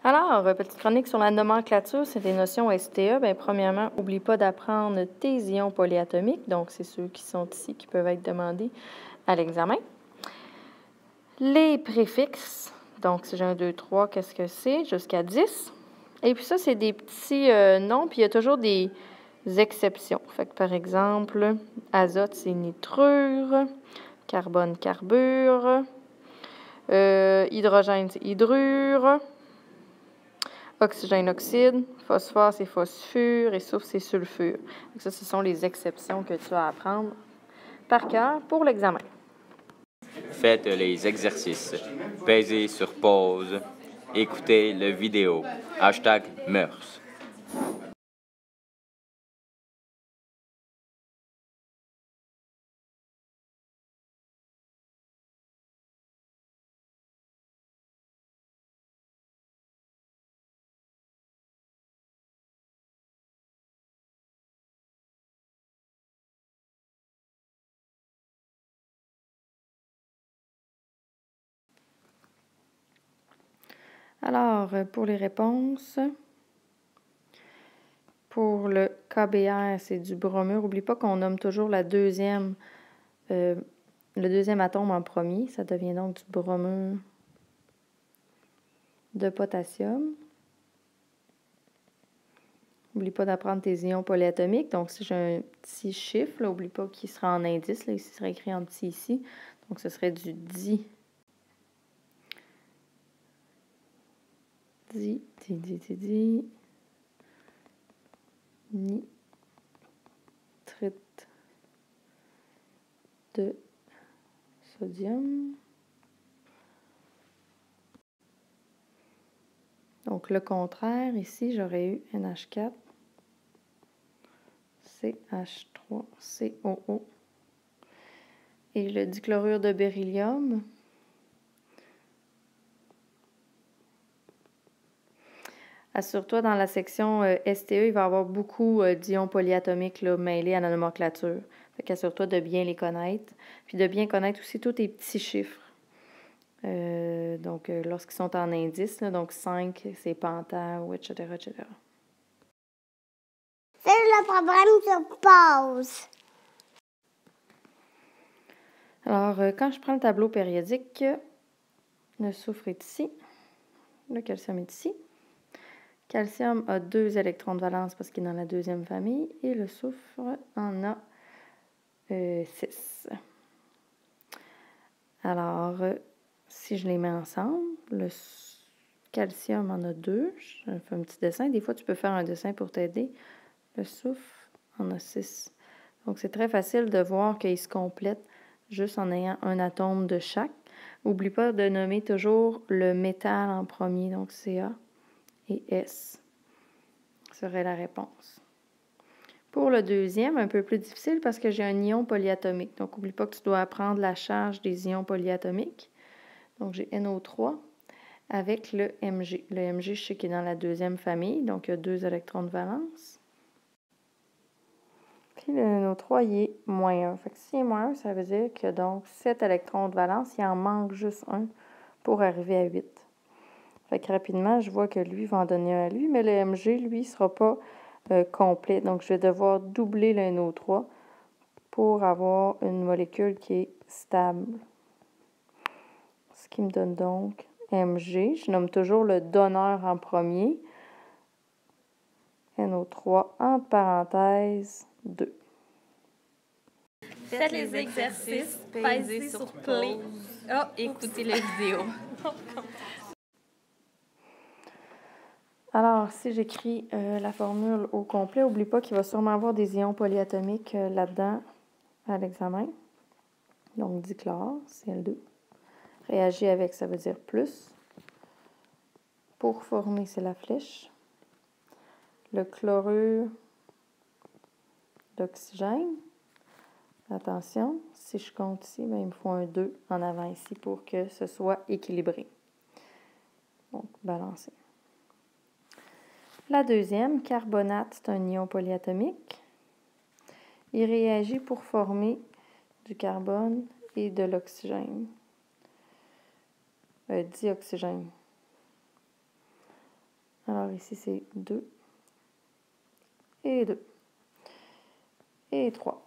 Alors, petite chronique sur la nomenclature, c'est des notions STE. Bien, premièrement, n'oublie pas d'apprendre tes ions polyatomiques. Donc, c'est ceux qui sont ici qui peuvent être demandés à l'examen. Les préfixes. Donc, si j'ai 1, 2, 3, qu'est-ce que c'est? Jusqu'à 10. Et puis ça, c'est des petits noms, puis il y a toujours des exceptions. Fait que, par exemple, azote, c'est nitrure. Carbone, carbure. Hydrogène, c'est hydrure. Oxygène, oxyde. Phosphore, c'est phosphure. Et soufre, c'est sulfure. Donc ça, ce sont les exceptions que tu vas apprendre par cœur pour l'examen. Faites les exercices. Pèsez sur pause. Écoutez la vidéo. #mœurs. Alors, pour les réponses, pour le KBr, c'est du bromure. N'oublie pas qu'on nomme toujours le deuxième atome en premier. Ça devient donc du bromure de potassium. N'oublie pas d'apprendre tes ions polyatomiques. Donc, si j'ai un petit chiffre, n'oublie pas qu'il sera en indice. Là, ici, il sera écrit en petit ici. Donc, ce serait du nitrite de sodium. Donc, le contraire, ici, j'aurais eu NH4, CH3COO. Et le dichlorure de beryllium, assure-toi, dans la section STE, il va y avoir beaucoup d'ions polyatomiques là, mêlés à la nomenclature. Fait qu'assure-toi de bien les connaître, puis de bien connaître aussi tous tes petits chiffres. Donc, lorsqu'ils sont en indice, là, donc 5, c'est penta, ou etc., etc. C'est le problème sur pause. Alors, quand je prends le tableau périodique, le soufre est ici, le calcium est ici. Calcium a 2 électrons de valence parce qu'il est dans la deuxième famille, et le soufre en a 6. Alors, si je les mets ensemble, le calcium en a 2. Je fais un petit dessin. Des fois, tu peux faire un dessin pour t'aider. Le soufre en a 6. Donc, c'est très facile de voir qu'ils se complètent juste en ayant un atome de chaque. N'oublie pas de nommer toujours le métal en premier, donc Ca et S serait la réponse. Pour le deuxième, un peu plus difficile parce que j'ai un ion polyatomique. Donc, n'oublie pas que tu dois apprendre la charge des ions polyatomiques. Donc, j'ai NO3 avec le Mg. Le Mg, je sais qu'il est dans la deuxième famille, donc il y a 2 électrons de valence. Puis le NO3, il est moins 1. Fait que s'il est moins 1, ça veut dire que donc 7 électrons de valence, il en manque juste un pour arriver à 8. Fait que rapidement, je vois que lui va en donner un à lui, mais le Mg, lui, ne sera pas complet. Donc, je vais devoir doubler le NO3 pour avoir une molécule qui est stable. Ce qui me donne donc Mg. Je nomme toujours le donneur en premier. NO3 entre parenthèses 2. Faites les exercices, pèsez sur play. Écoutez la vidéo. Alors, si j'écris la formule au complet, n'oublie pas qu'il va sûrement avoir des ions polyatomiques là-dedans à l'examen. Donc, dichlore, Cl2. Réagir avec, ça veut dire plus. Pour former, c'est la flèche. Le chlorure d'oxygène. Attention, si je compte ici, bien, il me faut un 2 en avant ici pour que ce soit équilibré. Donc, balancé. La deuxième, carbonate, c'est un ion polyatomique. Il réagit pour former du carbone et de l'oxygène. Dioxygène. Alors ici, c'est 2 et 2 et 3.